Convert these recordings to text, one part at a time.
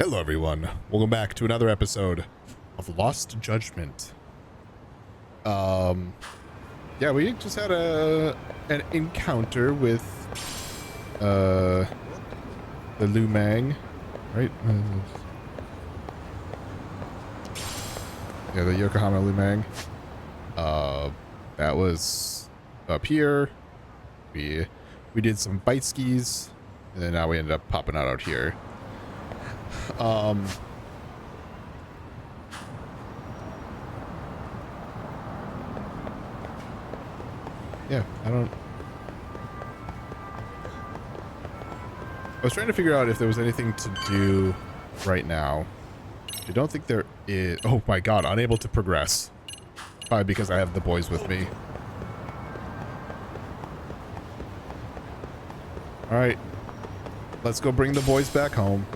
Hello everyone, welcome back to another episode of Lost Judgment. Yeah, we just had an encounter with the Lumang, right? Yeah, the Yokohama Lumang. That was up here. We did some bite skis, and then now we ended up popping out here. Yeah, I was trying to figure out if there was anything to do right now. I don't think there is. Oh my god, unable to progress. Probably because I have the boys with me. Alright. Let's go bring the boys back home.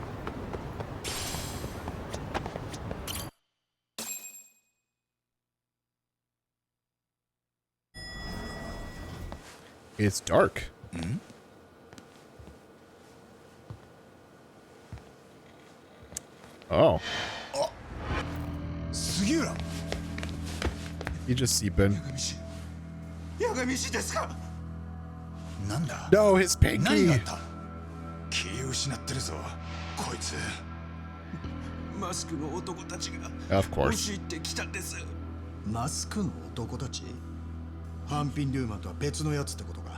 It's dark. Mm-hmm. Oh. Sugiura. You just seeping. Yagamishi desu ka? Nanda? No, his pinky. Of course. マスクの男たち？ハンピンリューマンとは別のやつってことか。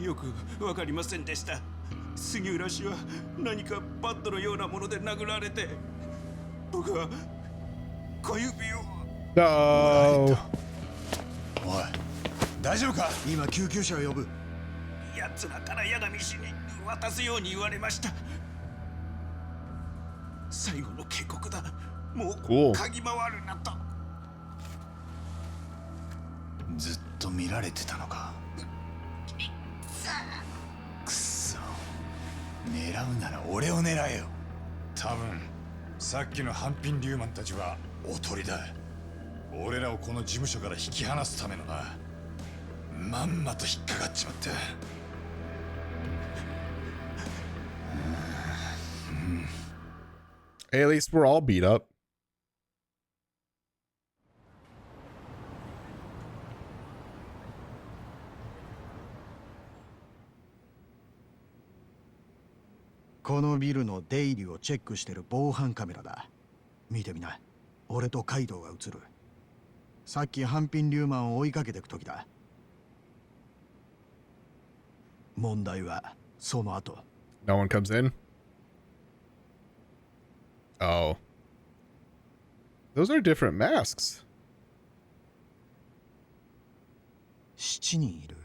よくわかりませんでした。杉浦氏は何かバットのようなもので殴られて、僕は小指を。No. おい、大丈夫か？今救急車を呼ぶ。奴らから八神氏に渡すように言われました。最後の警告だ。もう嗅ぎ回るなと。ずっと見られてたのか。くそ。狙うなら俺を狙えよ。多分さっきのハンピンリューマンたちはおとりだ。俺らをこの事務所から引き離すためのな。まんまと引っかかっちまった。Hey, at least we're all beat up. このビルの出入りをチェックしてる防犯カメラだ。見てみな。俺とカイドウが映る。さっきハンピンリューマンを追いかけてく時だ。問題はその後。No one comes in? Oh. Those are different masks. 7人いる。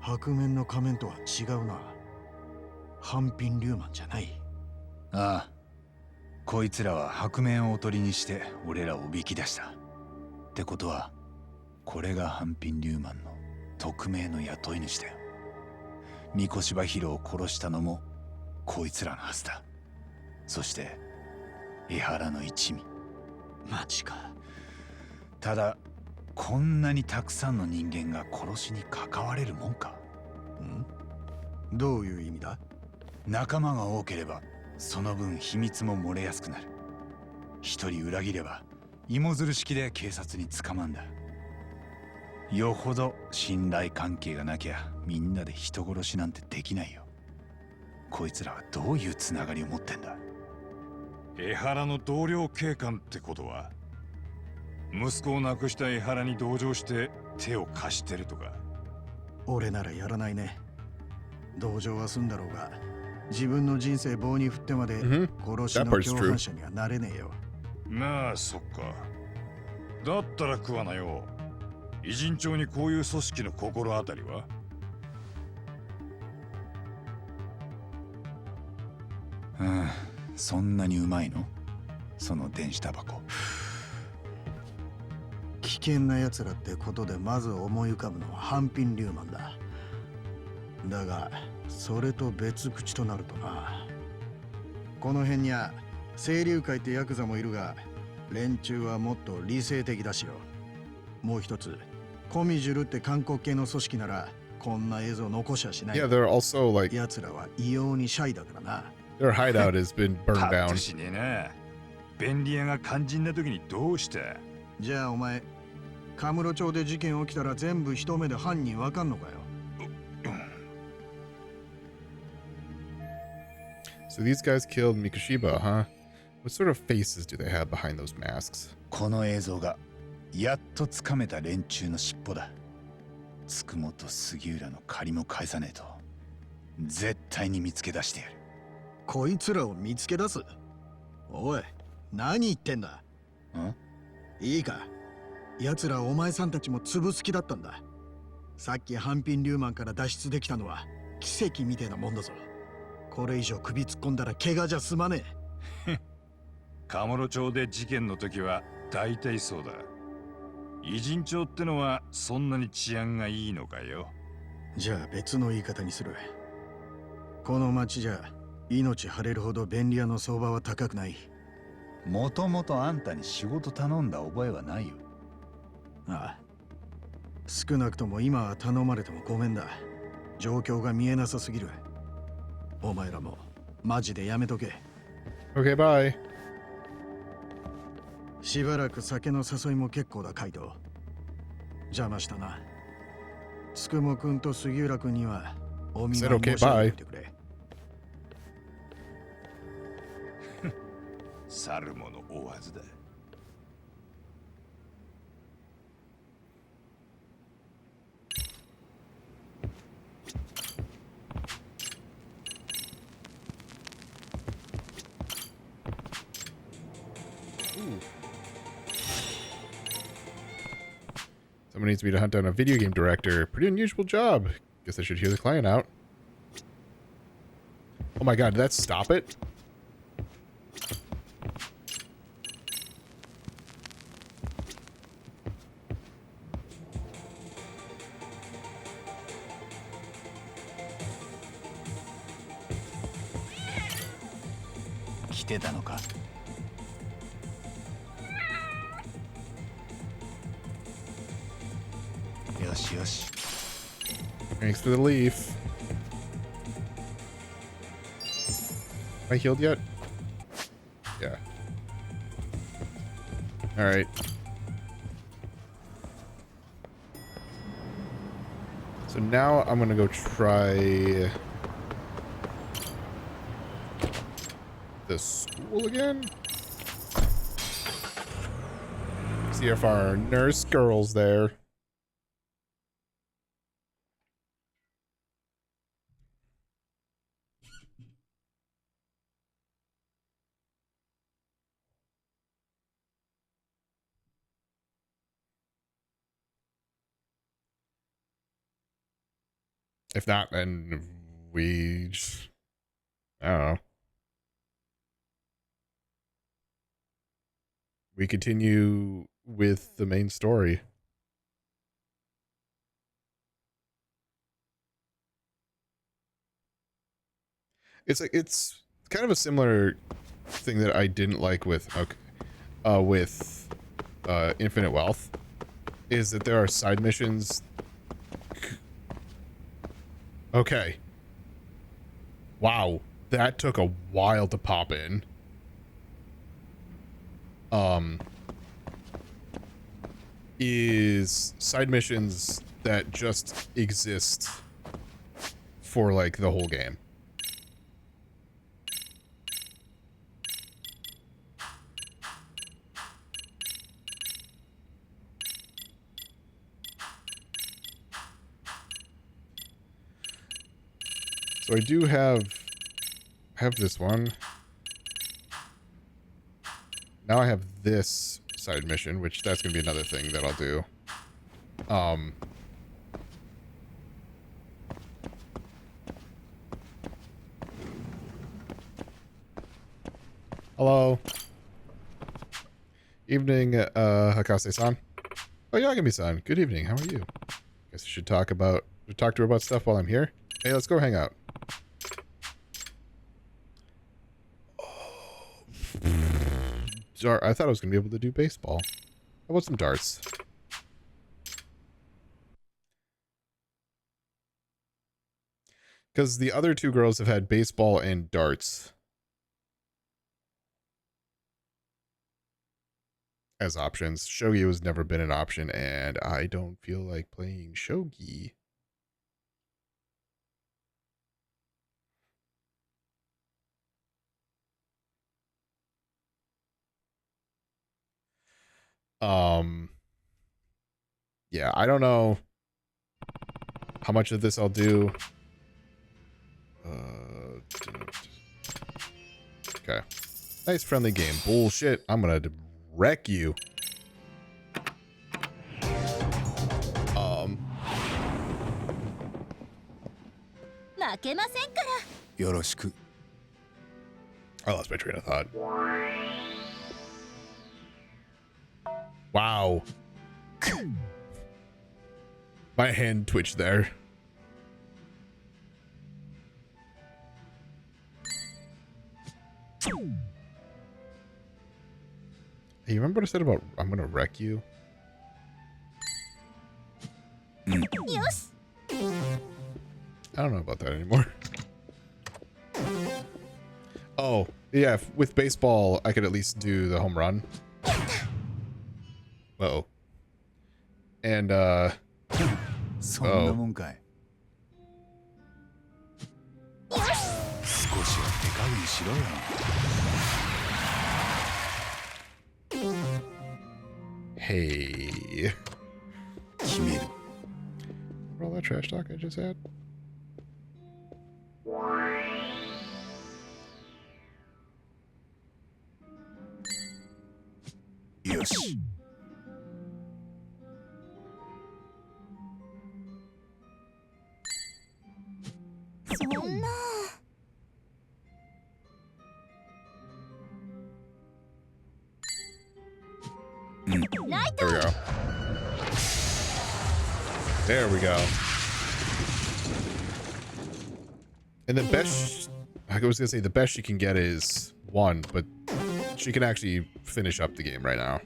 白面の仮面とは違うな。ハンピンリューマンじゃない。ああ、こいつらは白面をおとりにして俺らをおびき出した。ってことはこれがハンピンリューマンの匿名の雇い主だよ。三越場ヒロを殺したのもこいつらのはずだ。そして江原の一味。マジか。ただこんなにたくさんの人間が殺しに関われるもんか。ん？どういう意味だ？仲間が多ければその分秘密も漏れやすくなる。一人裏切れば芋づる式で警察に捕まんだ。よほど信頼関係がなきゃみんなで人殺しなんてできないよ。こいつらはどういうつながりを持ってんだ？江原の同僚警官ってことは息子を亡くした江原に同情して手を貸してるとか。俺ならやらないね。同情は済んだろうが自分の人生棒に振ってまで殺しの共犯者にはなれねえよ。まあそっか。だったら食わなよ。偉人帳にこういう組織の心当たりは？そんなにうまいの？その電子タバコ。危険な奴らってことでまず思い浮かぶのはハンピンリューマンだ。だがそれと別口となるとな。この辺には清流会ってヤクザもいるが連中はもっと理性的だしよ。もう一つコミジュルって韓国系の組織ならこんな映像残しはしない。Yeah, they're also like 奴らは異様にシャイだからな。Their hideout has been パ burned ッと down. しねえな。便利屋が肝心な時にどうした？じゃあお前カムロ町で事件起きたら全部一目で犯人わかんのかよ。 So these guys killed Mikoshiba, huh? What sort of faces do they have behind those masks? この映像がやっとつかめた連中の尻尾だ。つくもと杉浦の借りも返さねえと絶対に見つけ出してやる。こいつらを見つけ出す。おい、何言ってんだ。いいか、奴らお前さんたちも潰す気だったんだ。さっきハンピンリューマンから脱出できたのは奇跡みてえなもんだぞ。これ以上首突っ込んだら怪我じゃ済まねえ。カムロ町で事件の時は大体そうだ。偉人町ってのはそんなに治安がいいのかよ。じゃあ別の言い方にする。この町じゃ命張れるほど便利屋の相場は高くない。もともとあんたに仕事頼んだ覚えはないよ。ああ、少なくとも今は頼まれてもごめんだ。状況が見えなさすぎる。お前らもマジでやめとけ。 Okay, bye. しばらく酒の誘いも結構だ、カイト。邪魔したな。つくもくんと杉浦くんにはお見舞い申し上げてくれ。去る者追わずだ。Someone needs me to hunt down a video game director. Pretty unusual job. Guess I should hear the client out. Oh my god, did that stop it? "来てたのか?" Yosh. Thanks for the leaf. Am I healed yet? Yeah. Alright. So now I'm gonna go try the school again. See if our nurse girl's there. If not, then we just, I don't know. We continue with the main story. It's kind of a similar thing that I didn't like with Infinite Wealth, is that there are side missions. Okay. Wow, that took a while to pop in. Is side missions that just exist for like the whole game. So I do have this one. Now I have this side mission, which that's going to be another thing that I'll do. Hello. Evening, Hakase-san. Oh, Yagami-san. Good evening. How are you? Guess I should talk to her about stuff while I'm here. Hey, let's go hang out. I thought I was going to be able to do baseball. How about some darts? Because the other two girls have had baseball and darts. as options. Shogi has never been an option, and I don't feel like playing shogi. Yeah, I don't know how much of this I'll do. Okay. Nice friendly game. Bullshit. I'm gonna wreck you.よろしく。 I lost my train of thought. Wow. My hand twitched there. Hey, you remember what I said about I'm gonna wreck you? Yes. I don't know about that anymore. Oh, yeah, with baseball, I could at least do the home run. Uh-oh. And, そんなもんかい。少しは手加減しろよ。 hey. 決める。 For all that trash talk I just had?よし。 そんな。 There we go. There we go. And the best, I was gonna say the best she can get is 1, but she can actually finish up the game right now.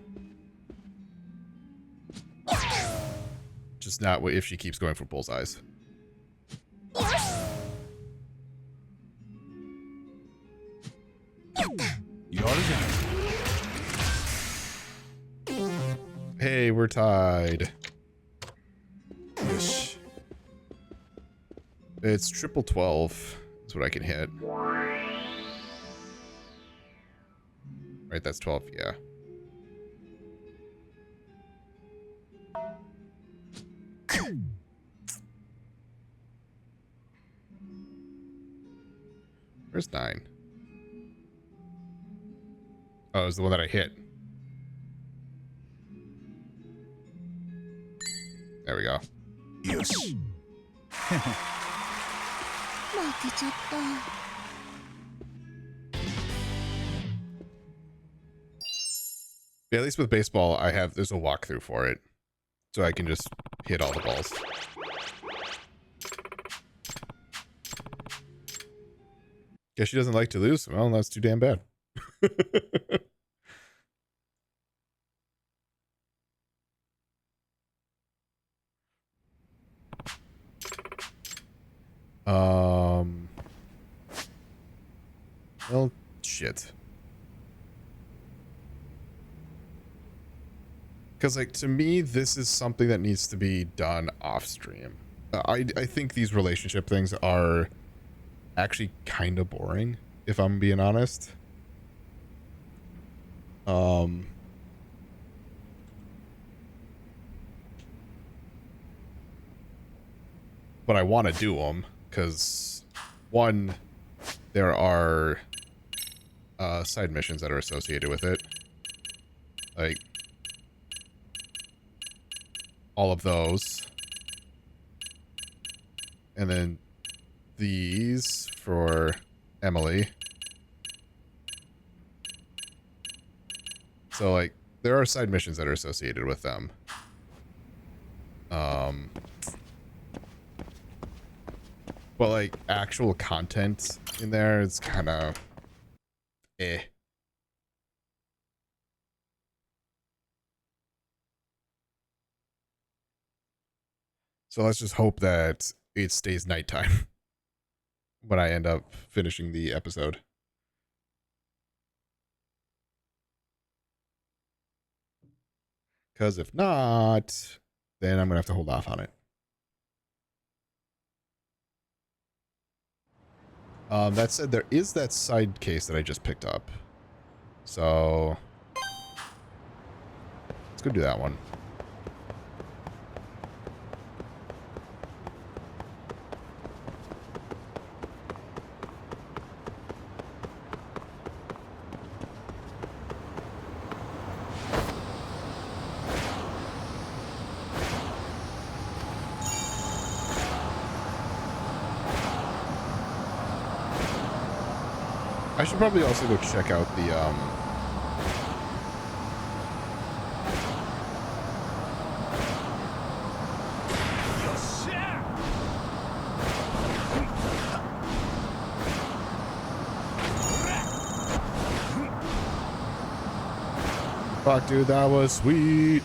Just not if she keeps going for bullseyes. やるじゃない。 Hey, we're tied. よし。 It's triple 12. That's what I can hit. Right, that's 12, yeah. Where's 9? Oh, it was the one that I hit. There we go. よし。負けちゃった。 Yeah, at least with baseball, there's a walkthrough for it. So I can just hit all the balls. Guess she doesn't like to lose. Well, that's too damn bad. Well, shit. Because, like, to me, this is something that needs to be done off stream. I think these relationship things are actually kind of boring, if I'm being honest. But I want to do them because, one, there are side missions that are associated with it. Like, all of those. And then these for Emily. So, like, there are side missions that are associated with them. But, like, actual content in there is kind of eh. So let's just hope that it stays nighttime when I end up finishing the episode. Because if not, then I'm going to have to hold off on it. That said, there is that side case that I just picked up. So let's go do that one. I should probably also go check out the fuck, dude, that was sweet.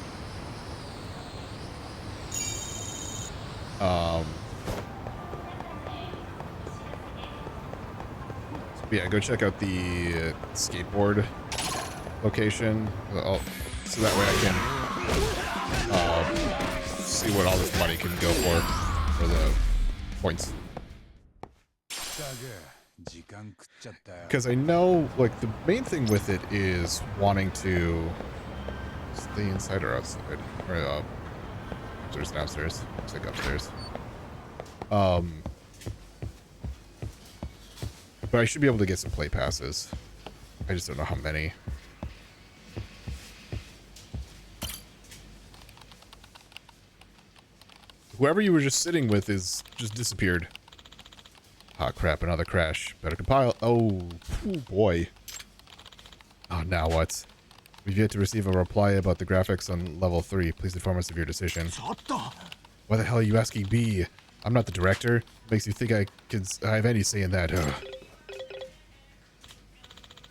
Yeah, go check out the skateboard location. So that way I can see what all this money can go for the points. Because I know, like, the main thing with it is wanting to stay inside or outside. Or upstairs, downstairs. Looks like upstairs. But I should be able to get some play passes. I just don't know how many. Whoever you were just sitting with is just disappeared. Ah, crap, another crash. Better compile. Oh, boy. Oh, now what? We've yet to receive a reply about the graphics on level 3. Please inform us of your decision. Why the hell are you asking me? I'm not the director. Makes you think I have any say in that. Ugh.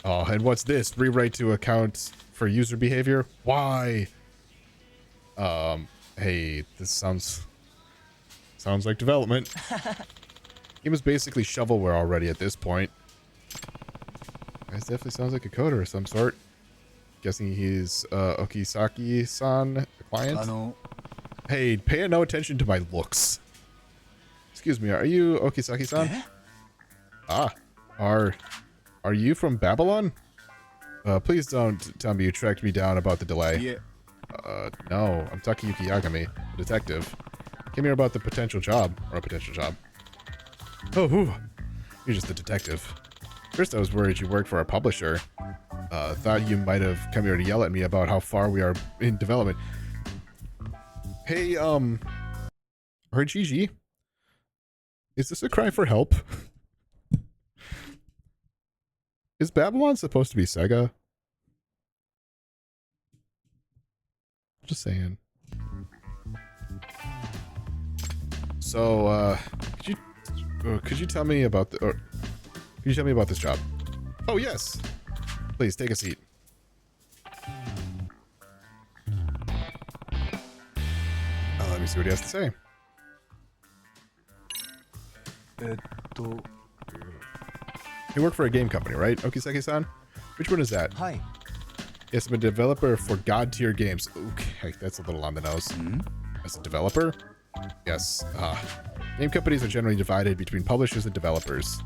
Oh, and what's this? Rewrite to account for user behavior? Why? Hey, this sounds like development. Game is basically shovelware already at this point. This definitely sounds like a coder of some sort. Guessing he's Okisaki-san, the client. Hey, pay no attention to my looks. Excuse me, are you Okisaki-san? Ah, are you from Babylon? Please don't tell me you tracked me down about the delay. Yeah. No, I'm Takayuki Yagami, a detective. Came here about the potential job, or a potential job. Oh, whew. You're just a detective. First I was worried you worked for a publisher. Thought you might have come here to yell at me about how far we are in development. Hey, RGG? Is this a cry for help? Is Babylon supposed to be Sega? Just saying. So, could you tell me about could you tell me about this job? Oh, yes. Please, take a seat. Let me see what he has to say. You work for a game company, right, Okisaki-san? Which one is that? Hi. Yes, I'm a developer for God-tier games. Okay, that's a little on the nose. As a developer? Yes. Game companies are generally divided between publishers and developers.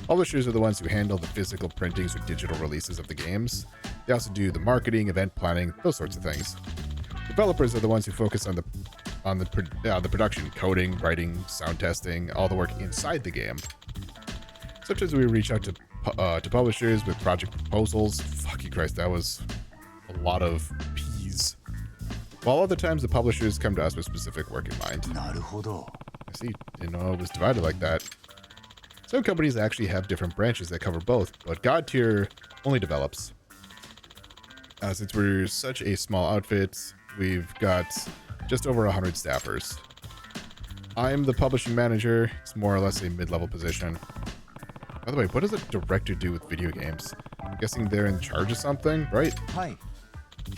Publishers are the ones who handle the physical printings or digital releases of the games. They also do the marketing, event planning, those sorts of things. Developers are the ones who focus on the production, coding, writing, sound testing, all the work inside the game. Sometimes we reach out to publishers with project proposals. Fucking Christ, that was a lot of P's. While other times the publishers come to us with specific work in mind. I see, didn't know it was divided like that. Some companies actually have different branches that cover both, but God Tier only develops. Since we're such a small outfit, we've got just over 100 staffers. I'm the publishing manager. It's more or less a mid-level position. By the way, what does a director do with video games? I'm guessing they're in charge of something, right? Hi.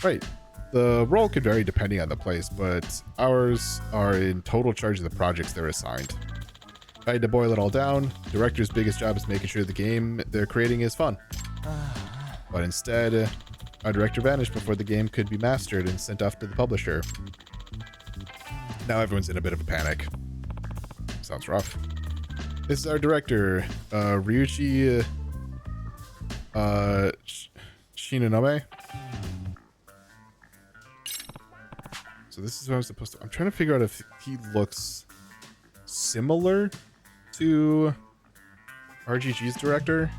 Right. The role could vary depending on the place, but ours are in total charge of the projects they're assigned. If I had to boil it all down, the director's biggest job is making sure the game they're creating is fun. But instead, Our director vanished before the game could be mastered and sent off to the publisher. Now everyone's in a bit of a panic. Sounds rough. This is our director, Ryuichi Shinonome. So this is what I'm supposed to... I'm trying to figure out if he looks similar to RGG's director.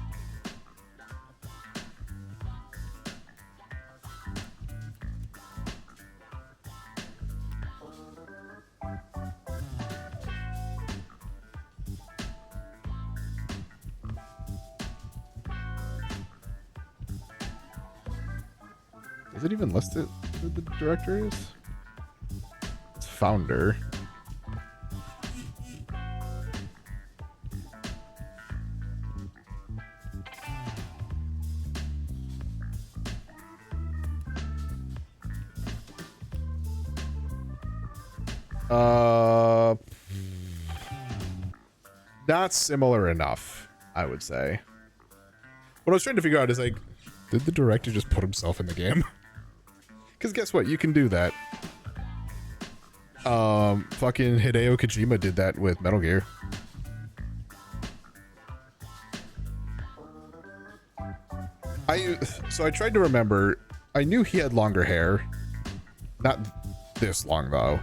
Does it even list it who the director is? It's founder. Not similar enough, I would say. What I was trying to figure out is, like, did the director just put himself in the game? Because guess what? You can do that. Fucking Hideo Kojima did that with Metal Gear. So I tried to remember. I knew he had longer hair. Not this long, though.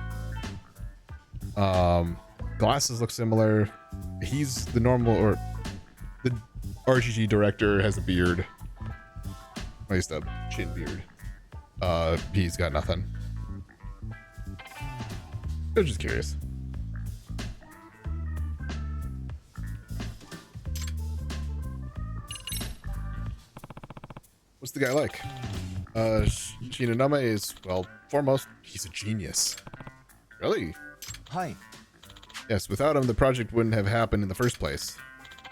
Glasses look similar. He's the normal, or the RGG director has a beard. At least a chin beard. He's got nothing. I was just curious. What's the guy like? Shinonome is, well, foremost, he's a genius. Really? Hi. Yes, without him, the project wouldn't have happened in the first place.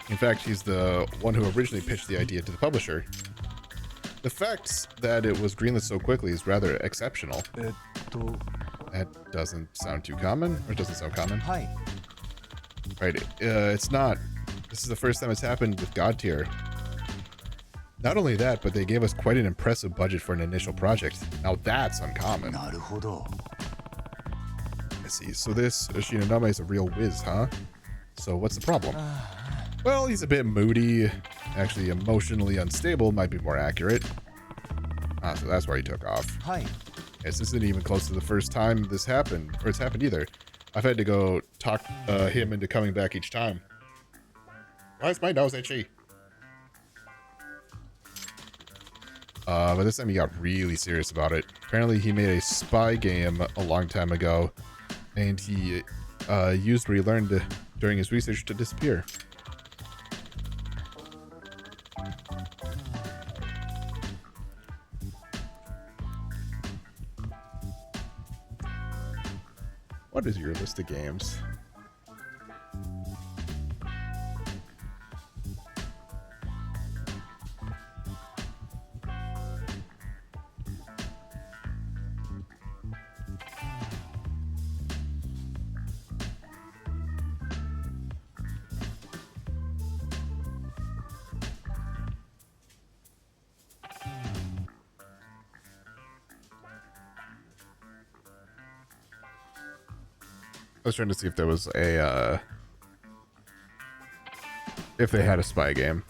In fact, he's the one who originally pitched the idea to the publisher. The fact that it was greenlit so quickly is rather exceptional. That doesn't sound too common, or it doesn't sound common. Hi. Right, it's not. This is the first time it's happened with God Tier. Not only that, but they gave us quite an impressive budget for an initial project. Now that's uncommon. なるほど。 I see. So this Shinonome is a real whiz, huh? So what's the problem? Well, he's a bit moody. Actually, emotionally unstable might be more accurate. Ah, so that's why he took off. Hi. Yes, this isn't even close to the first time this happened, or it's happened either. I've had to go talk him into coming back each time. Why is my nose itchy? But this time he got really serious about it. Apparently he made a spy game a long time ago, and he used what he learned during his research to disappear. What is your list of games? I was trying to see if there was a, if they had a spy game.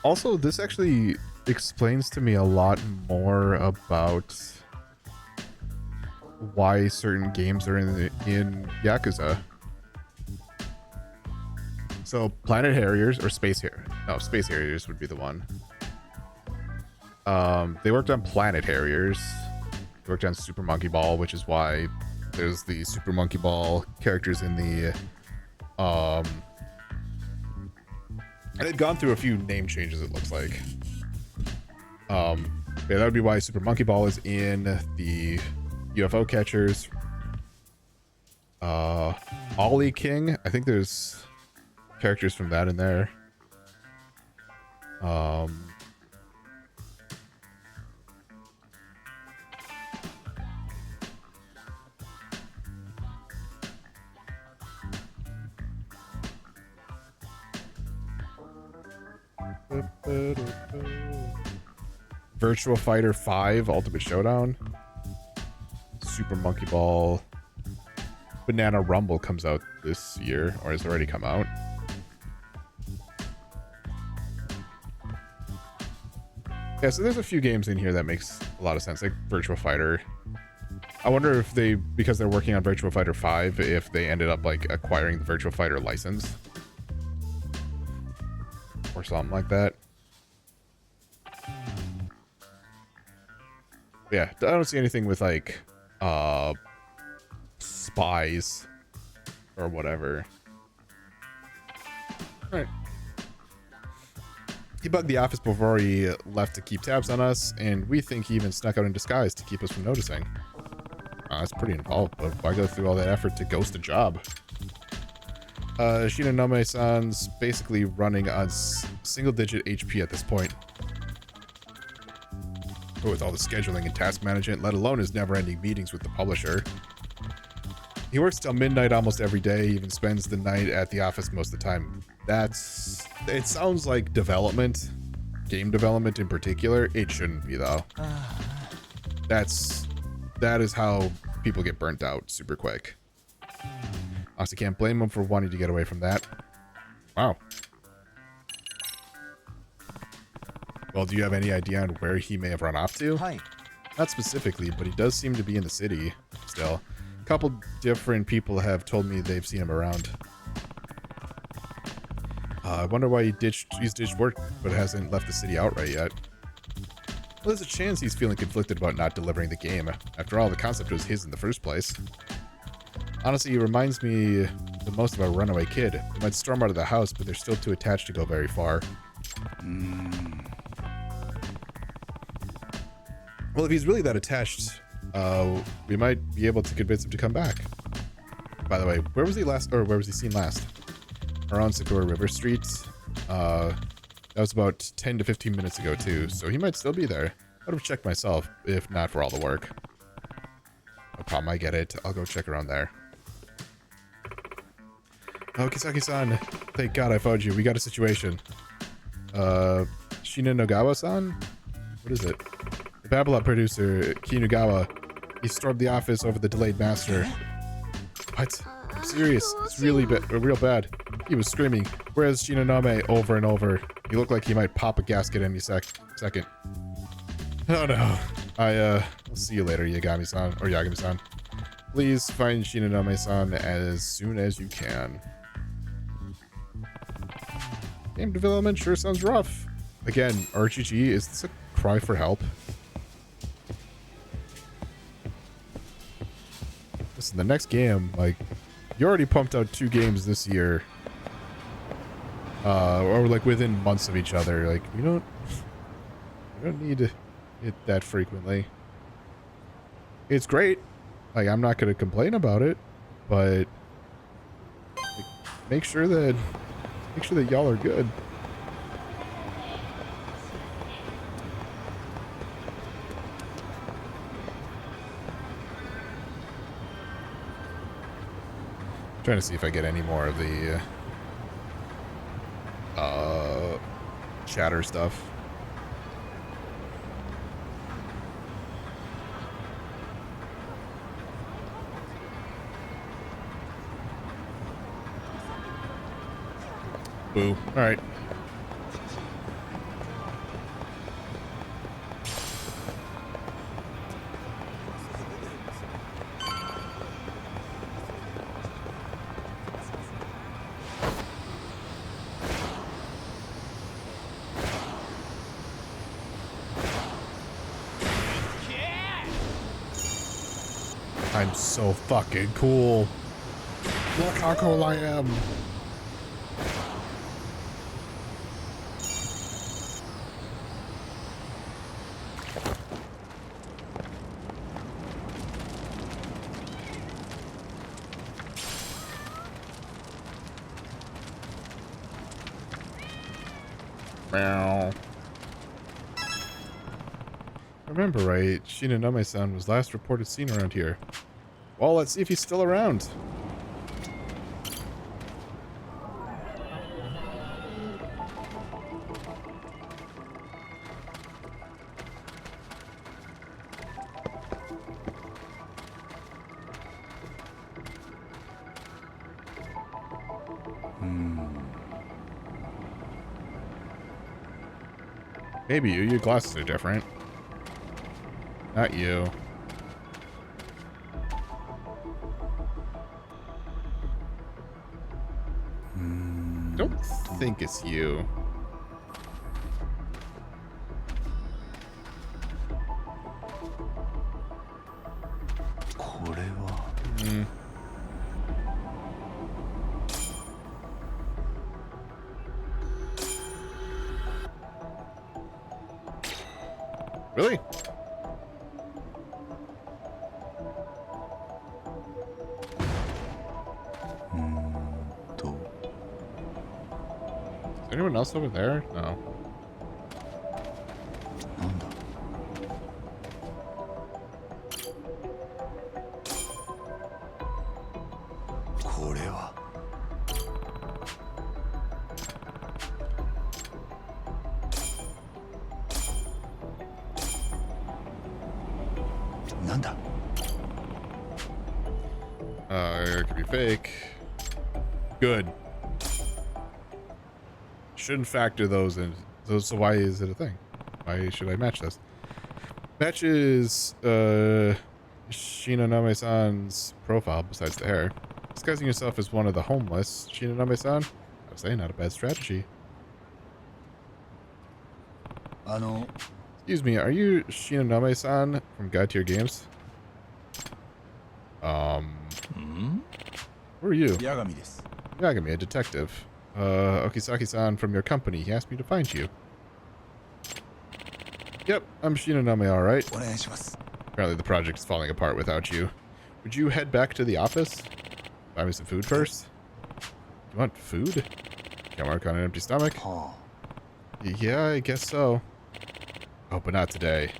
Also, this actually explains to me a lot more about why certain games are in Yakuza. So, Planet Harriers, or Space Harriers. No, Space Harriers would be the one. They worked on Planet Harriers. They worked on Super Monkey Ball, which is why there's the Super Monkey Ball characters in the, and they'd gone through a few name changes, it looks like. Yeah, that would be why Super Monkey Ball is in the UFO catchers. Ollie King, I think there's characters from that in there. Virtual Fighter 5 Ultimate Showdown. Super Monkey Ball. Banana Rumble comes out this year, or has already come out. Yeah, so there's a few games in here that makes a lot of sense, like Virtual Fighter. I wonder if they, because they're working on Virtual Fighter 5, if they ended up like acquiring the Virtual Fighter license or something like that. Yeah, I don't see anything with like spies or whatever. All right. He bugged the office before he left to keep tabs on us, and we think he even snuck out in disguise to keep us from noticing. That's pretty involved, but why go through all that effort to ghost a job? Shinonome-san's basically running on single-digit HP at this point. But with all the scheduling and task management, let alone his never-ending meetings with the publisher. He works till midnight almost every day, even spends the night at the office most of the time. It sounds like development, game development in particular. It shouldn't be though. That is how people get burnt out super quick. Honestly, can't blame him for wanting to get away from that. Wow. Well, do you have any idea on where he may have run off to? Hi. Not specifically, but he does seem to be in the city still. A couple different people have told me they've seen him around. I wonder why he's ditched work, but hasn't left the city outright yet. Well, there's a chance he's feeling conflicted about not delivering the game. After all, the concept was his in the first place. Honestly, he reminds me the most of a runaway kid. They might storm out of the house, but they're still too attached to go very far. Well, if he's really that attached, we might be able to convince him to come back. By the way, where was he last, or where was he seen last? Around Sakura River Street. That was about 10 to 15 minutes ago too, so he might still be there. I would have checked myself, if not for all the work. No problem, I get it. I'll go check around there. Oh, Kisaki-san. Thank God I found you. We got a situation. Shinonagawa-san? What is it? The Babylon producer, Kinugawa. He stormed the office over the delayed master. What? I'm serious. It's really real bad. He was screaming, "Where's Shinonome?" over and over. He looked like he might pop a gasket any second. Oh no. I'll see you later, Yagami-san, or Yagami-san. Please find Shinonome-san as soon as you can. Game development sure sounds rough. Again, RGG, is this a cry for help? Listen, the next game, like, you already pumped out 2 games this year. Or like within months of each other. Like, we don't need it that frequently. It's great. Like, I'm not going to complain about it, but like, make sure that y'all are good. Trying to see if I get any more of the chatter stuff. Boo. All right. I'm so fucking cool. Look how cool I am. Meow. Remember right, Shinonome-san was last reported seen around here. Well, let's see if he's still around. Maybe you. Your glasses are different. Not you. Don't think it's you. Really? Is anyone else over there? No. なんだこれはなんだ It could be fake. Good. Shouldn't factor those in. So why is it a thing? Why should I match this? Matches Shinonome-san's profile besides the hair. Disguising yourself as one of the homeless. Shinonome-san? I would say not a bad strategy. Excuse me, are you Shinonome-san from Guide to Your Games? Who are you? 八神です Yagami, a detective. Okisaki-san from your company. He asked me to find you. Yep, I'm Shinonome, alright. お願いします Apparently the project is falling apart without you. Would you head back to the office? Buy me some food first? You want food? Can't work on an empty stomach? は Yeah, I guess so. Oh, but not today.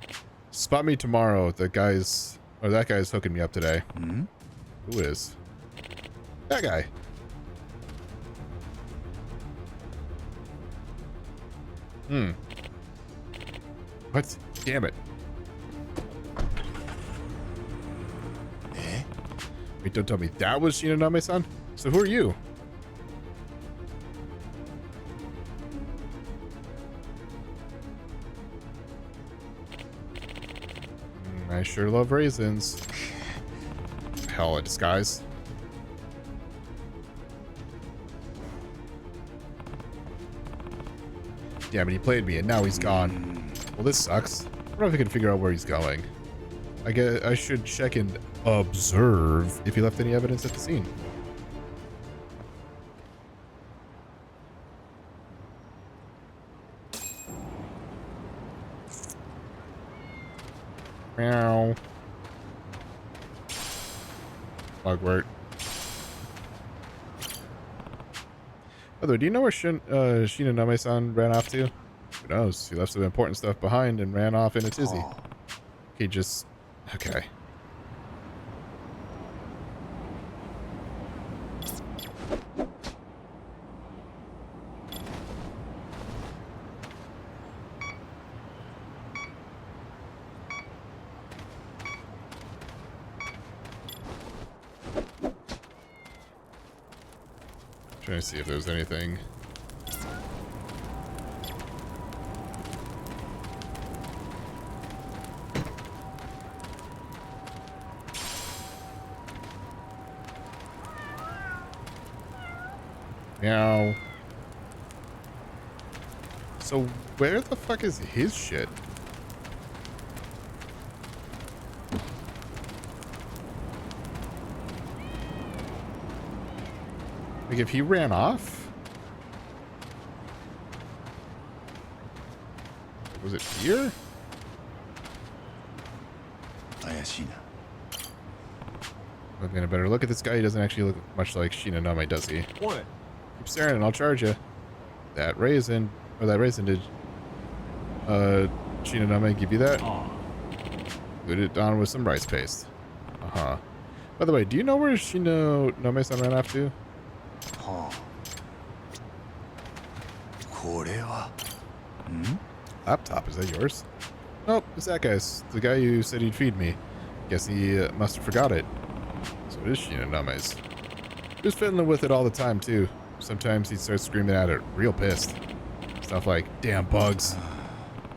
Spot me tomorrow. That guy's hooking me up today. あん Who is? That guy. What? Damn it. え Wait, don't tell me that was Shinonome-san? So who are you? I sure love raisins. Hell, a disguise. Damn it, he played me and now he's gone. Well, this sucks. I don't know if I can figure out where he's going. I guess I should check and observe if he left any evidence at the scene. Meow. Mugwort. By the way, do you know where Shinonome-san ran off to? Who knows? He left some important stuff behind and ran off in a tizzy. He just... Okay. Trying to see if there's anything. Meow. So where the fuck is his shit? Like if he ran off? Was it here? 怪しいな Looking a better look at this guy. He doesn't actually look much like Shinonome, does he? What? Keep staring and I'll charge you. That raisin, did Shinonome give you that? Glued it on with some rice paste. Uh-huh. By the way, do you know where Shinonome-san ran off to? はあこれは Laptop, is that yours? Nope, it's that guy's. The guy who said he'd feed me. Guess he must have forgot it. So it is Shinonome-'s. He was fiddling with it all the time, too. Sometimes he'd start screaming at it, real pissed. Stuff like, damn bugs.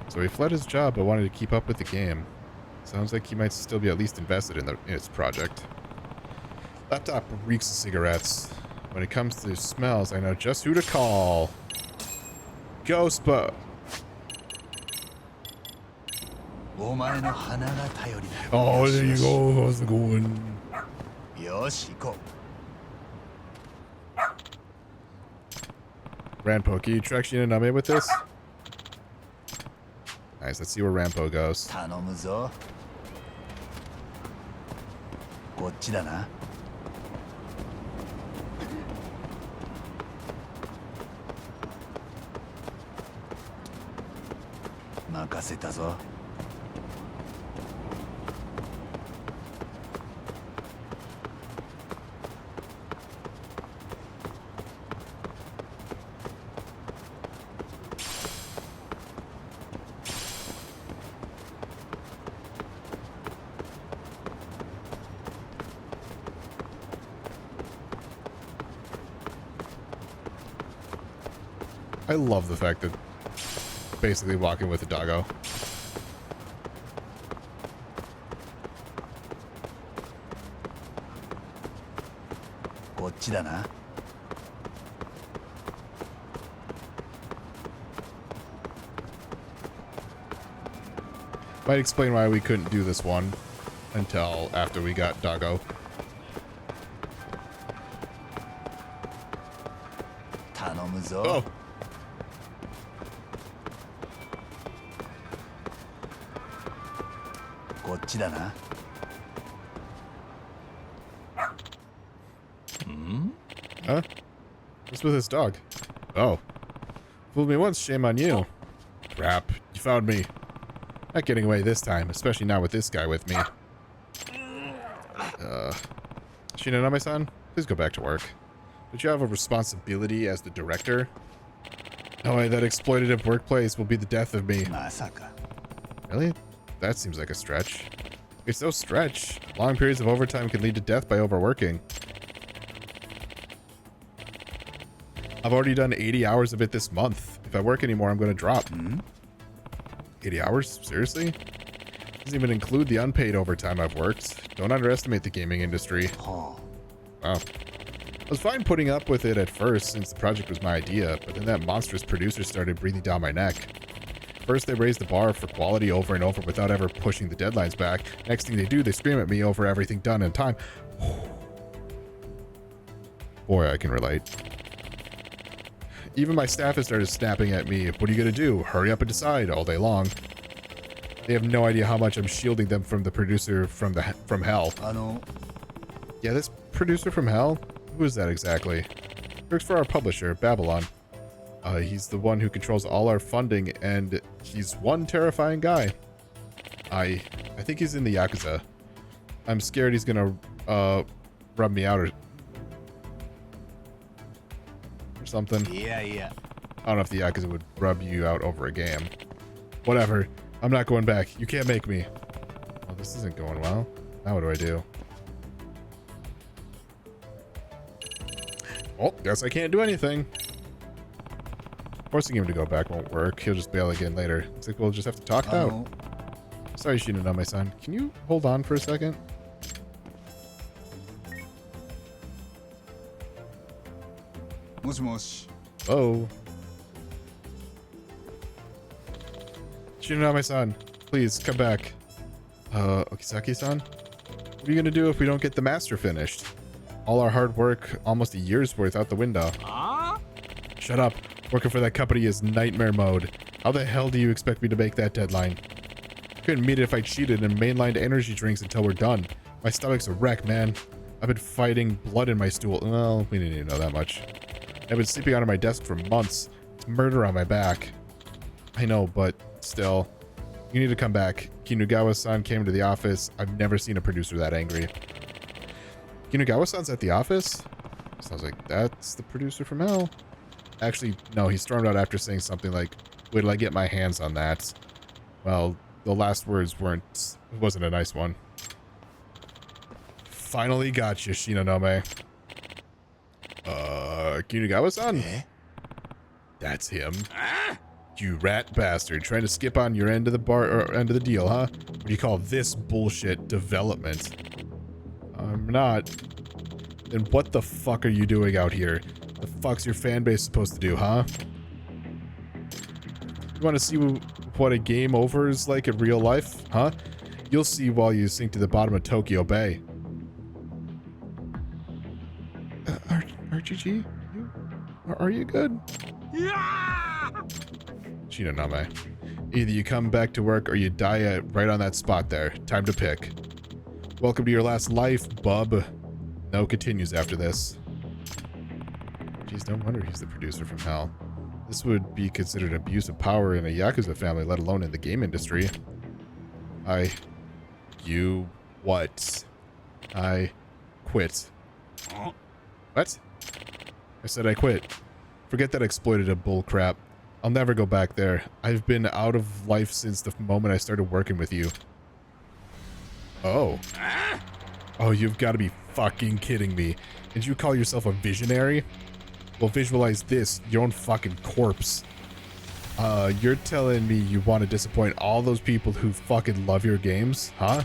So he fled his job but wanted to keep up with the game. Sounds like he might still be at least invested in its project. Laptop reeks of cigarettes. When it comes to smells, I know just who to call. Ghostbusters. Oh, there you go. How's it going? Rampo, can you track Shinonome with this? Nice, let's see where Rampo goes. 頼むぞ。こっちだな。任せたぞ。I love the fact that basically walking with a doggo. Might explain why we couldn't do this one until after we got doggo. 頼むぞ。 Oh. Huh? What's with this dog? Oh. Fooled me once, shame on you. Crap, you found me. Not getting away this time, especially not with this guy with me. Shinonome-san, please go back to work. Don't you have a responsibility as the director? No way, that exploitative workplace will be the death of me. Really? That seems like a stretch. It's no stretch. Long periods of overtime can lead to death by overworking. I've already done 80 hours of it this month. If I work anymore, I'm going to drop. 80 hours? Seriously? Doesn't even include the unpaid overtime I've worked. Don't underestimate the gaming industry. Wow. I was fine putting up with it at first since the project was my idea, but then that monstrous producer started breathing down my neck. First, they raised the bar for quality over and over without ever pushing the deadlines back. Next thing they do, they scream at me over everything done in time. Boy, I can relate. Even my staff has started snapping at me. What are you going to do? Hurry up and decide all day long. They have no idea how much I'm shielding them from the producer from hell. Yeah, this producer from hell? Who is that exactly? Works for our publisher, Babylon. He's the one who controls all our funding, and he's one terrifying guy. I think he's in the Yakuza. I'm scared he's gonna rub me out or something. Yeah. I don't know if the Yakuza would rub you out over a game. Whatever. I'm not going back. You can't make me. Oh, this isn't going well. Now what do I do? Oh, guess I can't do anything. Forcing him to go back won't work. He'll just bail again later. Looks like we'll just have to talk it out. Sorry, Shinonome-san. Can you hold on for a second? Oh. Shinonome-san, please come back. Okisaki-san? What are you gonna do if we don't get the master finished? All our hard work, almost a year's worth out the window. Shut up. Working for that company is nightmare mode. How the hell do you expect me to make that deadline? Couldn't meet it if I cheated and mainlined energy drinks until we're done. My stomach's a wreck, man. I've been fighting blood in my stool. Well, we didn't even know that much. I've been sleeping under my desk for months. It's murder on my back. I know, but still. You need to come back. Kinugawa-san came to the office. I've never seen a producer that angry. Kinugawa-san's at the office? Sounds like that's the producer from hell. Actually, no, he stormed out after saying something like, wait till I get my hands on that. Well, the last words wasn't a nice one. Finally got you, Shinonome. Kinugawa-san? That's him. You rat bastard, trying to skip on your end of the bar or end of the deal, huh? What do you call this bullshit development? I'm not. Then what the fuck are you doing out here? The fuck's your fan base supposed to do, huh? You want to see what a game over is like in real life, huh? You'll see while you sink to the bottom of Tokyo Bay. RGG? Are you good? Shinoname. Either you come back to work or you die right on that spot there. Time to pick. Welcome to your last life, bub. No continues after this. Jeez, no wonder he's the producer from hell. This would be considered abuse of power in a Yakuza family, let alone in the game industry. You what? I quit. What? I said I quit. Forget that exploitative bullcrap. I'll never go back there. I've been out of life since the moment I started working with you. Oh. Oh, you've got to be fucking kidding me. Did you call yourself a visionary? Well, visualize this. Your own fucking corpse. You're telling me you want to disappoint all those people who fucking love your games, huh?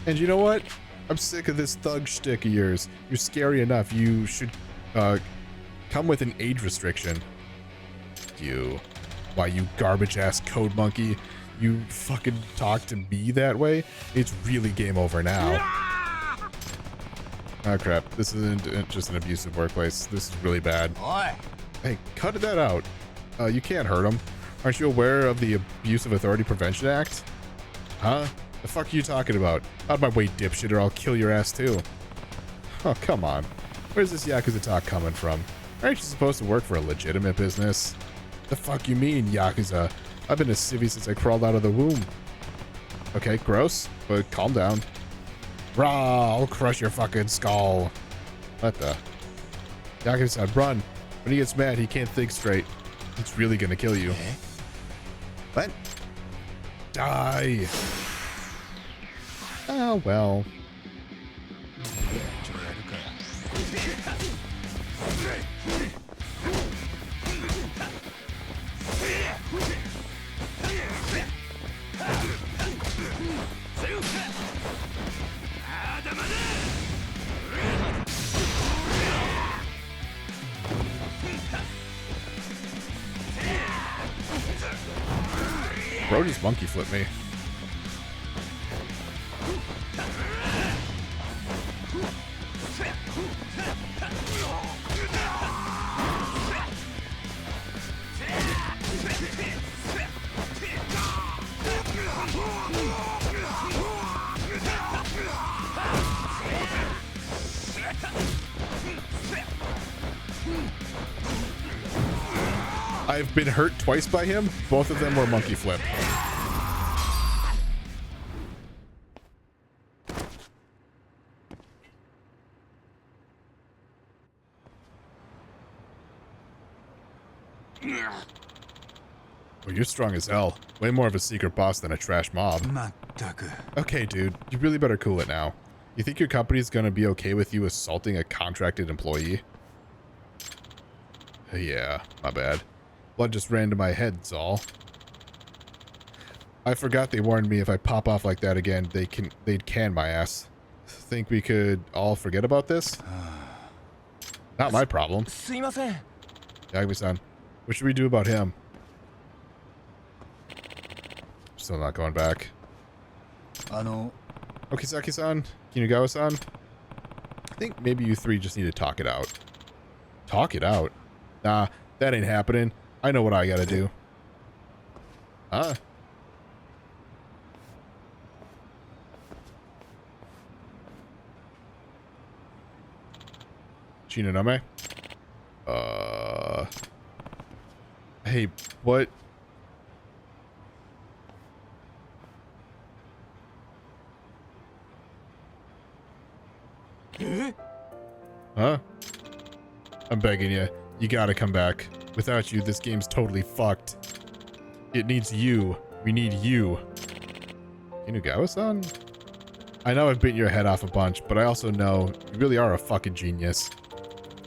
And you know what? I'm sick of this thug shtick of yours. You're scary enough. You should, come with an age restriction. Why, you garbage-ass code monkey. You fucking talk to me that way? It's really game over now. Oh, crap. This isn't just an abusive workplace. This is really bad. Hey, cut that out. You can't hurt him. Aren't you aware of the Abuse of Authority Prevention Act? Huh? The fuck are you talking about? Out of my way, dipshit, or I'll kill your ass too. Oh, come on. Where's this Yakuza talk coming from? Aren't you supposed to work for a legitimate business? The fuck you mean, Yakuza? I've been a civvy since I crawled out of the womb. Okay, gross, but calm down. Rah, I'll crush your fucking skull. What the? Yakuza, run. When he gets mad, he can't think straight. It's really gonna kill you. What? Die. Oh, well. Bro just monkey flipped me. I've been hurt twice by him. Both of them were monkey flip. Well, you're strong as hell. Way more of a secret boss than a trash mob. Okay, dude. You really better cool it now. You think your company's gonna be okay with you assaulting a contracted employee? Yeah, my bad. Blood just ran to my head, Zal. I forgot they warned me if I pop off like that again, they'd can my ass. Think we could all forget about this? Not my problem. Yagami-san, what should we do about him? Still not going back. Okizaki-san, Kinugawa-san, I think maybe you three just need to talk it out. Talk it out? Nah, that ain't happening. I know what I gotta do. Huh? Shinoname? Hey, what? Huh? I'm begging you. You gotta come back. Without you, this game's totally fucked. It needs you. We need you. Kinugawa-san? I know I've bitten your head off a bunch, but I also know you really are a fucking genius.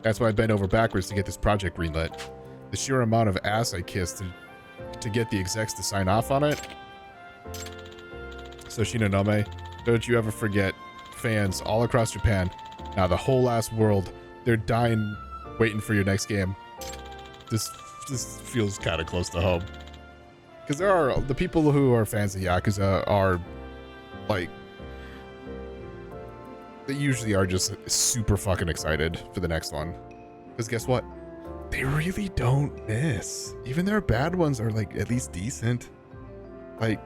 That's why I bent over backwards to get this project greenlit. The sheer amount of ass I kissed to get the execs to sign off on it. So Shinonome, don't you ever forget fans all across Japan. Now the whole last world, they're dying waiting for your next game. This feels kind of close to home. Because there are the people who are fans of Yakuza are like, they usually are just super fucking excited for the next one. Because guess what? They really don't miss. Even their bad ones are like at least decent. Like,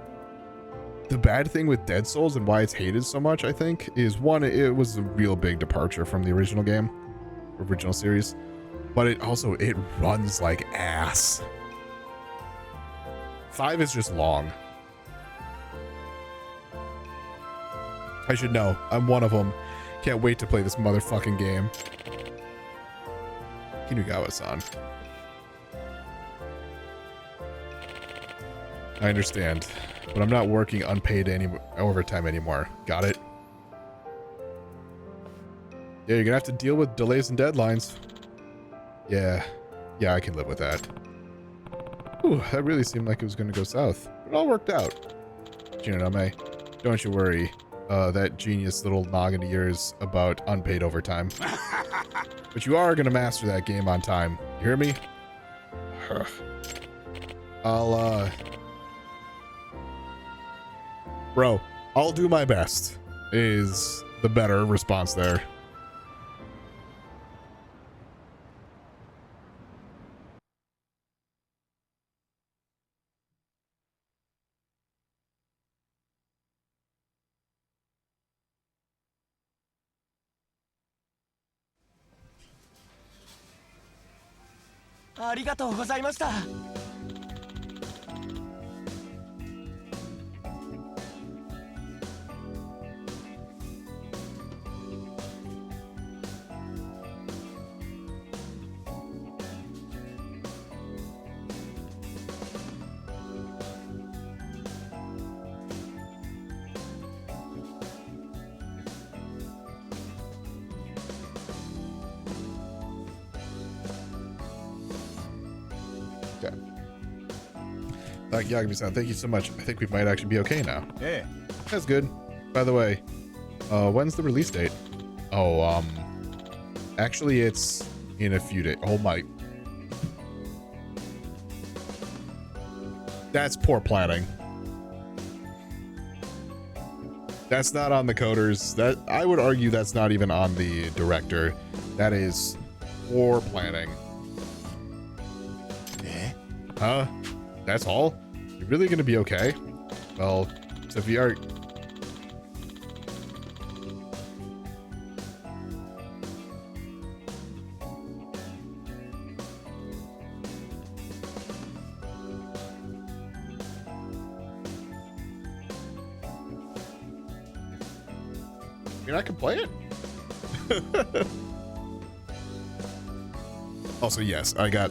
the bad thing with Dead Souls and why it's hated so much, I think, is one, it was a real big departure from the original game, original series. But it runs like ass. 5 is just long. I should know. I'm one of them. Can't wait to play this motherfucking game. Kinugawa-san. I understand, but I'm not working unpaid overtime anymore. Got it? Yeah, you're gonna have to deal with delays and deadlines. Yeah, I can live with that. Ooh, that really seemed like it was gonna go south. It all worked out. Shinonome, don't you worry. That genius little noggin of yours about unpaid overtime. But you are gonna master that game on time. You hear me? Bro, I'll do my best is the better response there. Yagami-san, thank you so much. I think we might actually be okay now. Yeah. That's good. By the way, when's the release date? Oh, actually it's in a few days. Oh my. That's poor planning. That's not on the coders. That, I would argue that's not even on the director. That is poor planning. Eh? Huh? That's all? You're really gonna be okay? Well, it's a VR. I mean, I can play it. Also, yes, I got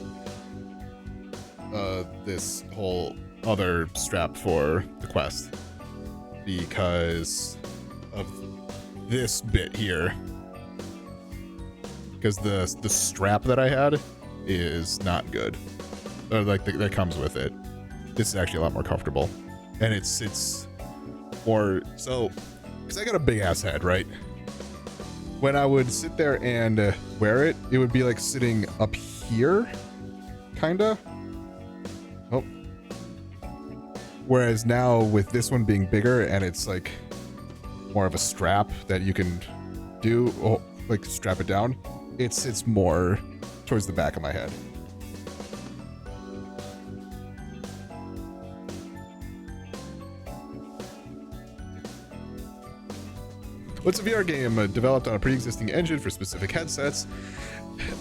this whole other strap for the quest because of this bit here, because the strap that I had is not good, or like that comes with it. This is actually a lot more comfortable, and it's more so because I got a big ass head, right? When I would sit there and wear it, it would be like sitting up here, kinda. Oh. Whereas now with this one being bigger and it's like more of a strap that you can do, like strap it down, it sits more towards the back of my head. What's a VR game developed on a pre-existing engine for specific headsets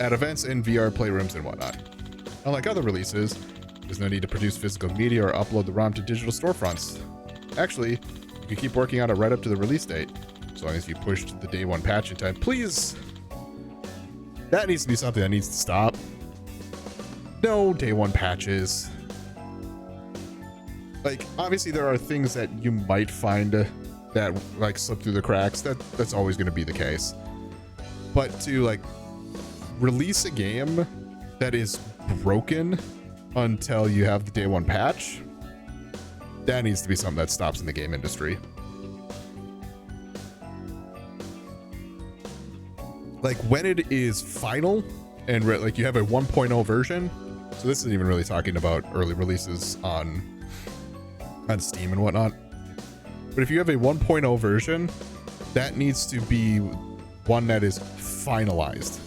at events in VR playrooms and whatnot? Unlike other releases, there's no need to produce physical media or upload the ROM to digital storefronts. Actually, you can keep working on it right up to the release date, as long as you pushed the day one patch in time. Please! That needs to be something that needs to stop. No day one patches. Like, obviously there are things that you might find that like slip through the cracks. That's always going to be the case. But to like release a game that is broken until you have the day one patch. That needs to be something that stops in the game industry. Like when it is final and like you have a 1.0 version. So this isn't even really talking about early releases on Steam and whatnot. But if you have a 1.0 version, that needs to be one that is finalized.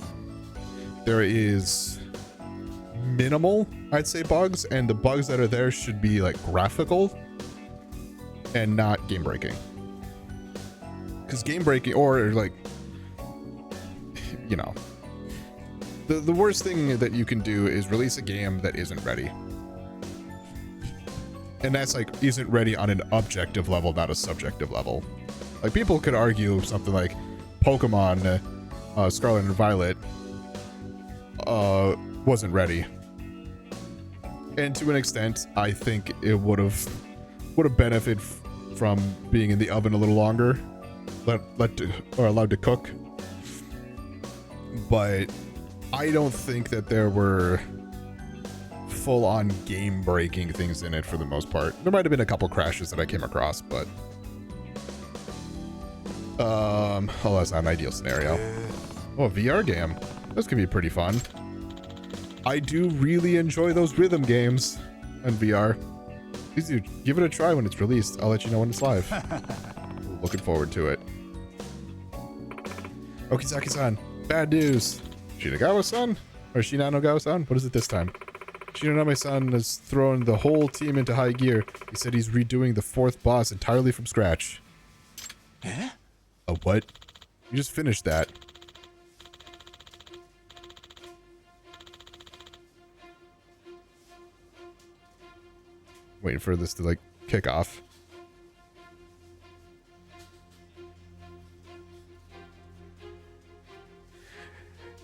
There is minimal, I'd say, bugs, and the bugs that are there should be like graphical and not game breaking. Because game breaking, or like, you know, the worst thing that you can do is release a game that isn't ready. And that's like, isn't ready on an objective level, not a subjective level. Like people could argue something like Pokemon Scarlet and Violet wasn't ready. And to an extent, I think it would have benefited from being in the oven a little longer, allowed to cook. But I don't think that there were full-on game-breaking things in it for the most part. There might have been a couple crashes that I came across, but oh, that's not an ideal scenario. Oh, a VR game. This could be pretty fun. I do really enjoy those rhythm games on VR. Please do give it a try when it's released. I'll let you know when it's live. Looking forward to it. Okizaki-san, bad news. Shinagawa-san? Or Shinanogawa-san? What is it this time? Shinoname-san has thrown the whole team into high gear. He said he's redoing the 4th boss entirely from scratch. Eh? A what? You just finished that. Waiting for this to like kick off.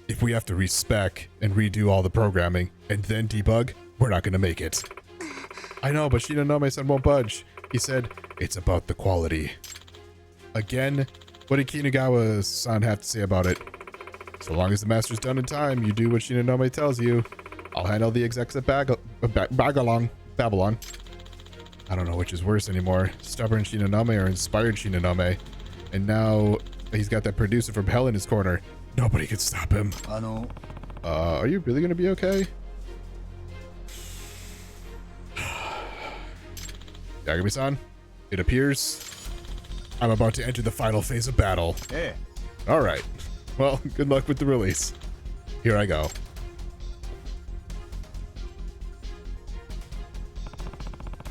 If we have to respec and redo all the programming and then debug, we're not gonna make it. I know, but Shinonome-san won't budge. He said, it's about the quality. Again, what did Kinagawa-san have to say about it? So long as the master's done in time, you do what Shinonome tells you. I'll handle the execs at Babylon. I don't know which is worse anymore. Stubborn Shinonome or inspired Shinonome. And now he's got that producer from hell in his corner. Nobody can stop him. Are you really gonna be okay? Yagami-san, it appears I'm about to enter the final phase of battle. Hey. Alright. Well, good luck with the release. Here I go.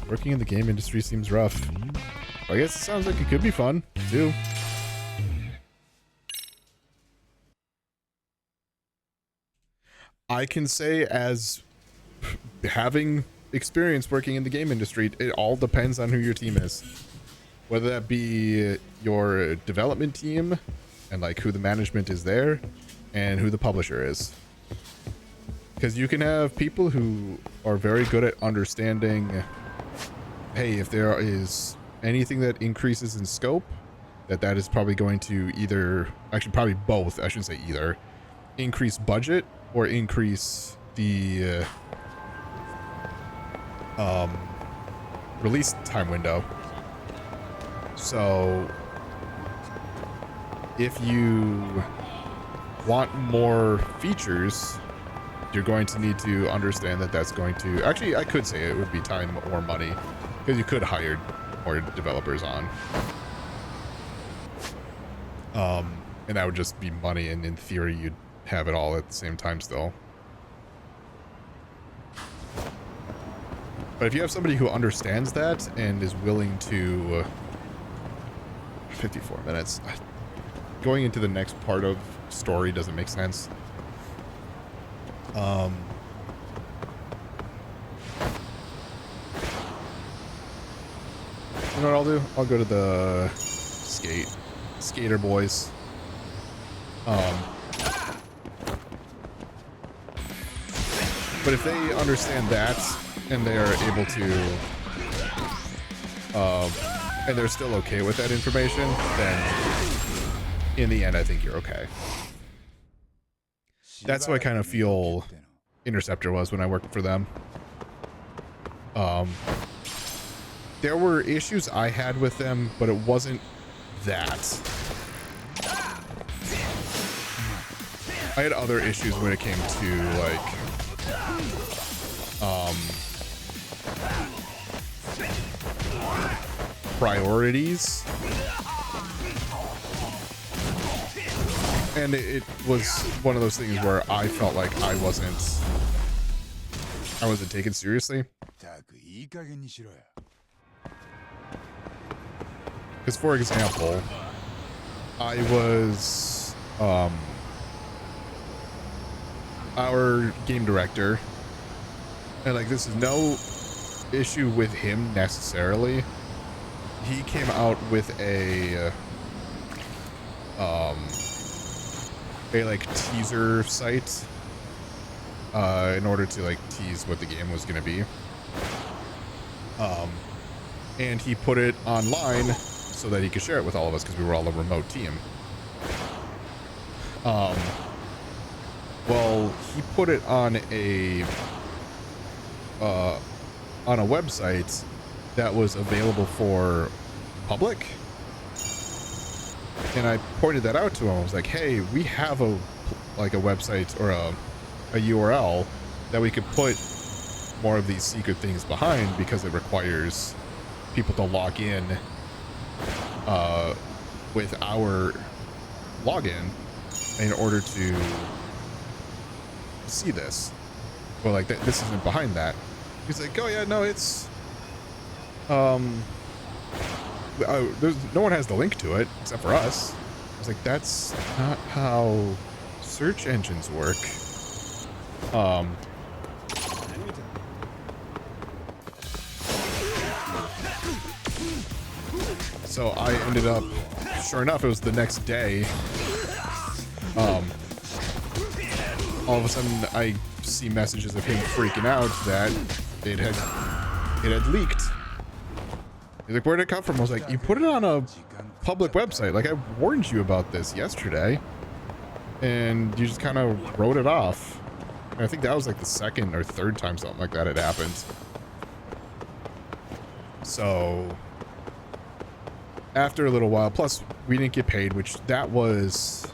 Working in the game industry seems rough. I guess it sounds like it could be fun, too. I can say, as having experience working in the game industry, it all depends on who your team is. Whether that be your development team and like who the management is there and who the publisher is. Because you can have people who are very good at understanding, hey, if there is anything that increases in scope, that is probably going to either, actually probably both, I shouldn't say either, increase budget or increase the release time window. So if you want more features, you're going to need to understand that that's going to, actually I could say it would be time or money, because you could hire more developers on. And that would just be money, and in theory you'd have it all at the same time still. But if you have somebody who understands that and is willing to 54 minutes, going into the next part of story doesn't make sense. You know what I'll do? I'll go to the skater boys. But if they understand that and they are able to, and they're still okay with that information, then in the end, I think you're okay. That's how I kind of feel Interceptor was when I worked for them. There were issues I had with them, but it wasn't that. I had other issues when it came to like priorities, and it was one of those things where I felt like I wasn't taken seriously. たくいい加減にしろよ。 Because, for example, I was our game director, and like this is no issue with him necessarily. He came out with a like teaser site in order to like tease what the game was going to be. And he put it online so that he could share it with all of us because we were all a remote team. Well, he put it on a website that was available for public, and I pointed that out to him. I was like, "Hey, we have a website or a URL that we could put more of these secret things behind because it requires people to log in with our login in order to see this." Well, like this isn't behind that. He's like, "Oh yeah, no, it's there's no one has the link to it except for us." I was like, "That's not how search engines work." So I ended up, sure enough, it was the next day. All of a sudden, I see messages of him freaking out that it had leaked. He's like, "Where'd it come from?" I was like, "You put it on a public website. Like, I warned you about this yesterday, and you just kind of wrote it off." And I think that was like the second or third time something like that had happened. So after a little while, plus we didn't get paid, which that was,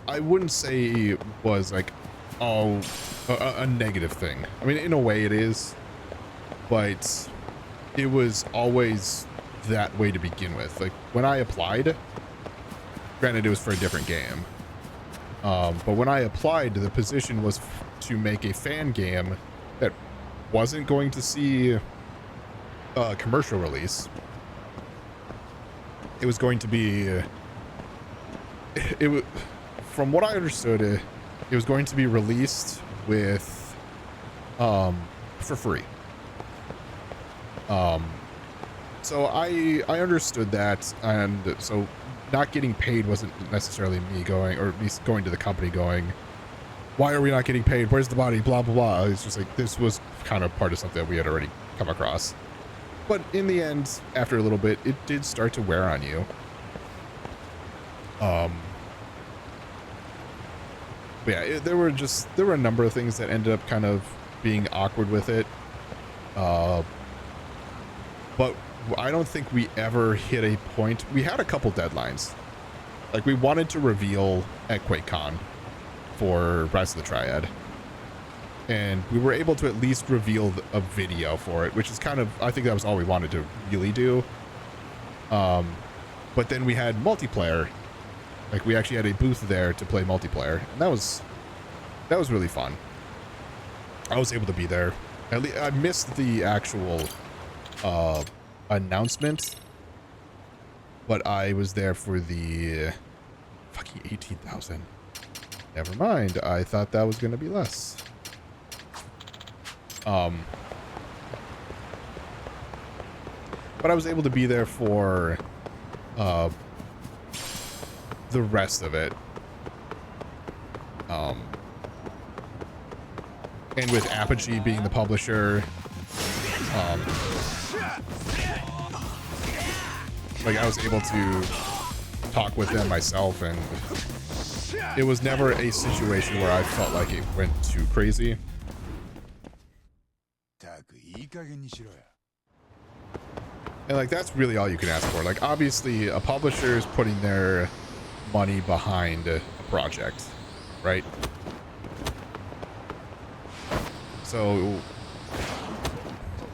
I wouldn't say was like, oh, a negative thing. I mean, in a way it is, but it was always that way to begin with. Like when I applied, granted it was for a different game, but when I applied, the position was to make a fan game that wasn't going to see commercial release. It was going to be it was, from what I understood, it was going to be released with for free. So I understood that, and so not getting paid wasn't necessarily me going, or me going to the company going, "Why are we not getting paid? Where's the body? Blah blah blah." It's just like, this was kind of part of something that we had already come across. But in the end, after a little bit, it did start to wear on you. But yeah, there were a number of things that ended up kind of being awkward with it. But I don't think we ever hit a point. We had a couple deadlines. Like, we wanted to reveal at QuakeCon for Rise of the Triad, and we were able to at least reveal a video for it, which is kind of, I think that was all we wanted to really do. But then we had multiplayer. Like, we actually had a booth there to play multiplayer, and that was really fun. I was able to be there. At least I missed the actual announcement, but I was there for the fucking 18,000. Never mind. I thought that was going to be less. But I was able to be there for the rest of it. And with Apogee being the publisher, like, I was able to talk with them myself, and it was never a situation where I felt like it went too crazy. い加減にしろや。 And like that's really all you can ask for. Like obviously a publisher is putting their money behind a project, right? So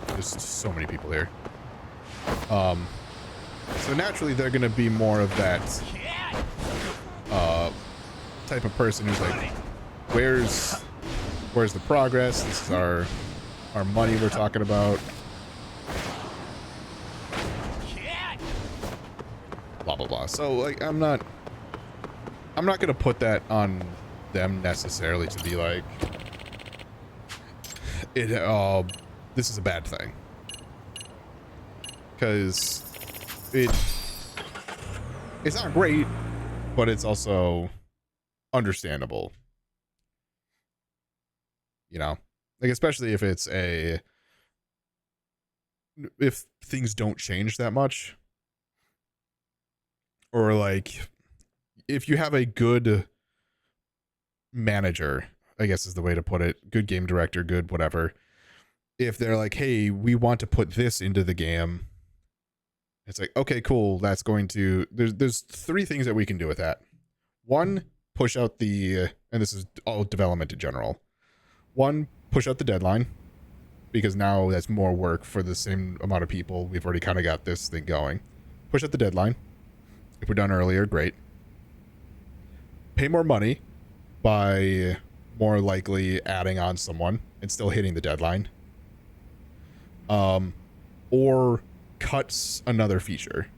there's so many people here. So naturally they're gonna be more of that type of person who's like, where's the progress? This is our money we're talking about. Blah blah blah. So like I'm not gonna put that on them necessarily to be like it this is a bad thing, because it's not great, but it's also understandable, you know, like especially if things don't change that much, or like if you have a good manager, I guess is the way to put it, good game director, good whatever, if they're like, hey, we want to put this into the game, it's like, okay, cool, that's going to, there's three things that we can do with that. One, push out the, and this is all development in general, one, push out the deadline, because now that's more work for the same amount of people. We've already kind of got this thing going. Push out the deadline. If we're done earlier, great. Pay more money by more likely adding on someone and still hitting the deadline. Or cuts another feature.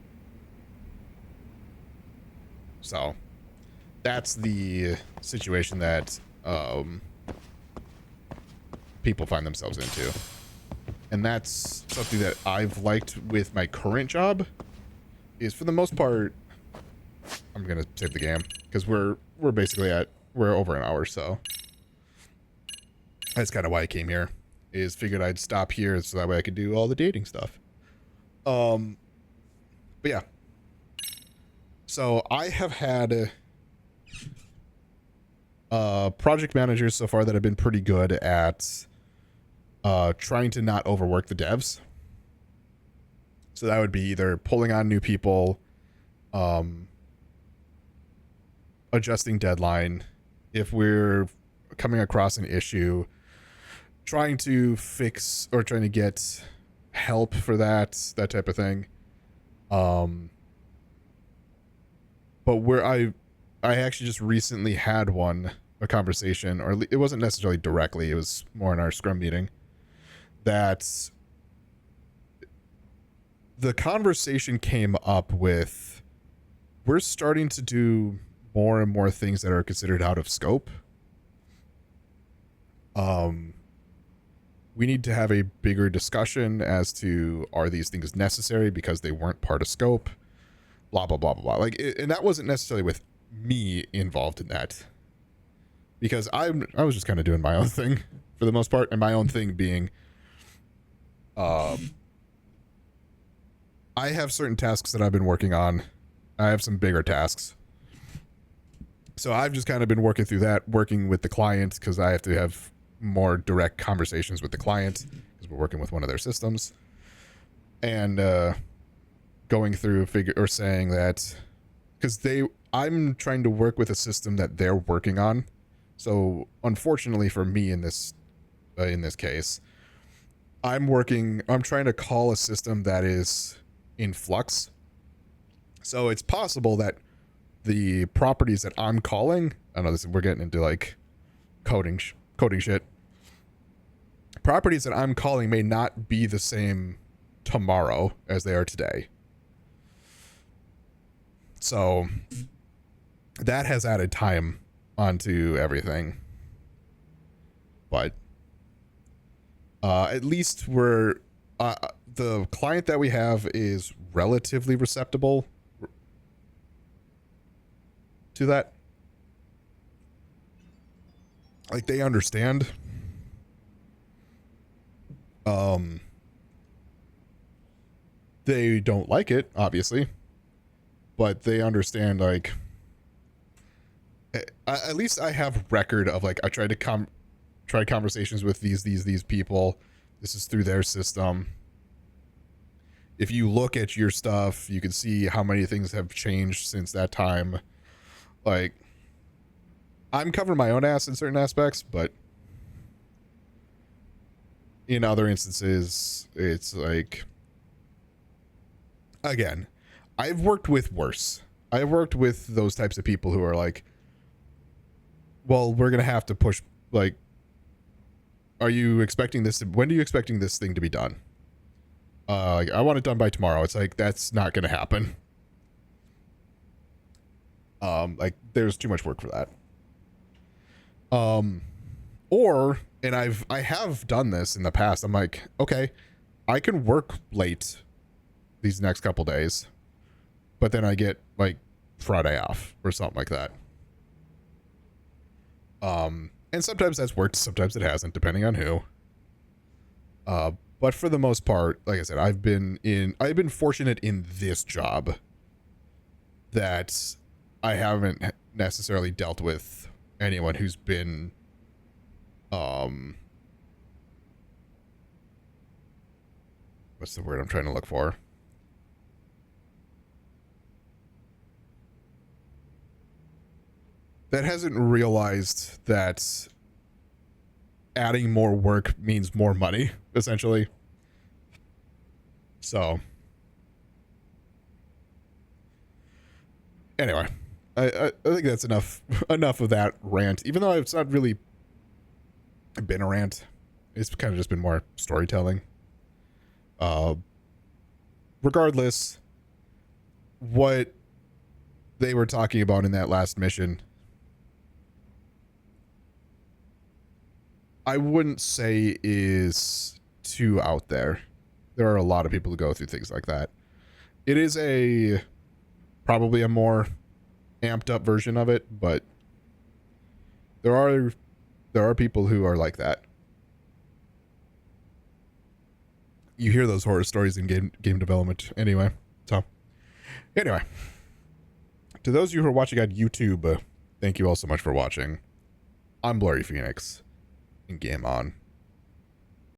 So that's the situation that people find themselves into. And that's something that I've liked with my current job, is for the most part, I'm gonna save the game because we're basically we're over an hour, so that's kind of why I came here, is figured I'd stop here so that way I could do all the dating stuff. But yeah, so I have had project managers so far that have been pretty good at trying to not overwork the devs. So that would be either pulling on new people, adjusting deadline, if we're coming across an issue, trying to fix or trying to get help for that type of thing. But where I actually just recently had a conversation, or it wasn't necessarily directly, it was more in our Scrum meeting, that the conversation came up with, we're starting to do more and more things that are considered out of scope. We need to have a bigger discussion as to, are these things necessary because they weren't part of scope, blah blah blah blah blah. Like, and that wasn't necessarily with me involved in that, because I was just kind of doing my own thing for the most part, and my own thing being, I have certain tasks that I've been working on. I have some bigger tasks. So I've just kind of been working through that, working with the client, because I have to have more direct conversations with the client because we're working with one of their systems, and going through saying that, because I'm trying to work with a system that they're working on. So unfortunately for me in this case, I'm trying to call a system that is in flux. So it's possible that the properties that I'm calling, I know we're getting into like coding shit. Properties that I'm calling may not be the same tomorrow as they are today. So that has added time onto everything. But at least the client that we have is relatively receptible to that. Like, they understand. They don't like it, obviously, but they understand. Like, at least I have record of, like, I tried conversations with these people. This is through their system. If you look at your stuff, you can see how many things have changed since that time. Like, I'm covering my own ass in certain aspects, but in other instances, it's like, again, I've worked with worse. I've worked with those types of people who are like, well, we're going to have to push, like, are you expecting this when are you expecting this thing to be done? Like, I want it done by tomorrow. It's like, that's not going to happen. Like, there's too much work for that. Or, and I have done this in the past. I'm like, okay, I can work late these next couple days, but then I get like Friday off or something like that. And sometimes that's worked, sometimes it hasn't, depending on who. But for the most part, like I said, I've been fortunate in this job that I haven't necessarily dealt with anyone who's been what's the word I'm trying to look for? That hasn't realized that adding more work means more money, essentially. So, anyway, I think that's enough of that rant. Even though it's not really been a rant, it's kind of just been more storytelling. Regardless, what they were talking about in that last mission, I wouldn't say is too out there. There are a lot of people who go through things like that. It is probably a more amped up version of it, but there are people who are like that. You hear those horror stories in game development anyway. So, anyway, to those of you who are watching on YouTube, thank you all so much for watching. I'm Blurry Phoenix, and game on.